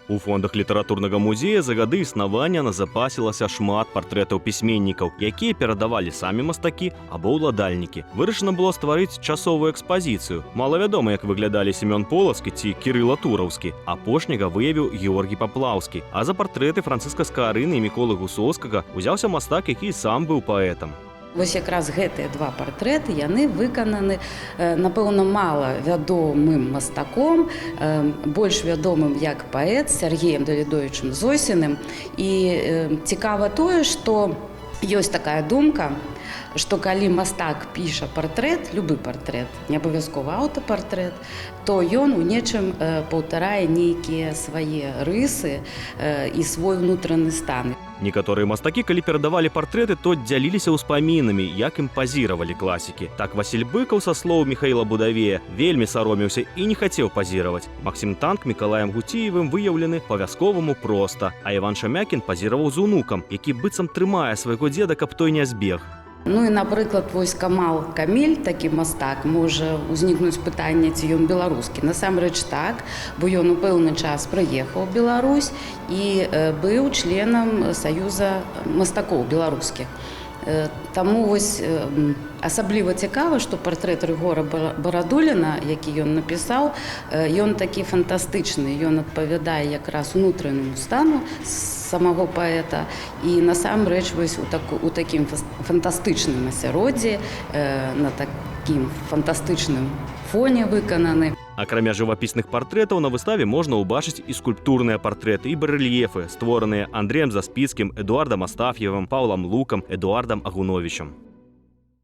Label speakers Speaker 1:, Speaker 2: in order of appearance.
Speaker 1: У фондах літаратурнага музея за гады існавання назапасілася шмат партрэтаў пісьменнікаў, якія перадавалі самі мастакі або ўладальнікі. Вырашана было стварыць часовую экспазіцыю. Малавядома, як выглядалі Семён Полацкі ці Кірыла Тураўскі. Апошняга выявіў Георгій Паплаўскі. А за партрэты Францыска Скаарыны і Міколы Гусоўскага узяўся мастак, які сам быў паэтам.
Speaker 2: Вось якраз гэтыя два партрэты, яны выкананы, напэўна, мала вядомым мастаком, больш вядомым як паэт Сергеем Давідовічым Зосіным. І цікава тое, што ёсць такая думка, што калі мастак піша партрэт, любы партрэт, не абавязкова аўтапартрэт, то ён у нечым паўтарае нейкія свае рысы і свой унутраны стан.
Speaker 1: Некаторыя мастакі, калі перадавалі партрэты, то дзяліліся ўспамінамі, як ім пазіравалі класікі. Так Васіль Быкаў, са слоў Міхаіла Будавея, вельмі саромеўся і не хацеў пазіраваць. Максім Танк Мікалаем Гуціевым выяўлены па-вясковаму проста, а Іван Шамякін пазіраваў з унукам, які быццам трымае свайго дзеда, каб той не збег.
Speaker 2: Ну і, напрыклад, вось Камал Камель, такі мастак, можа ўзнікнуць пытанне, ці ён беларускі. Насамрэч так, бо ён у пэўны час прыехаў у Беларусь і быў членам Саюза мастакоў беларускіх. Таму вось асабліва цікава, што партрэт Рыгора Барадуліна, які ён напісаў, ён такі фантастычны, ён адпавядае якраз унутранаму стану самого паэта і насамрэч вось у такім фантастычным асяроддзі, на такім фантастычным фоне выкананы.
Speaker 1: Акрамя жывапісных партрэтаў на выставе можна ўбачыць і скульптурныя партрэты, і барэльефы, створаныя Андрэем Заспіцкім, Эдуардам Астаф'евым, Паўлам Лукам, Эдуардам Агуновічам.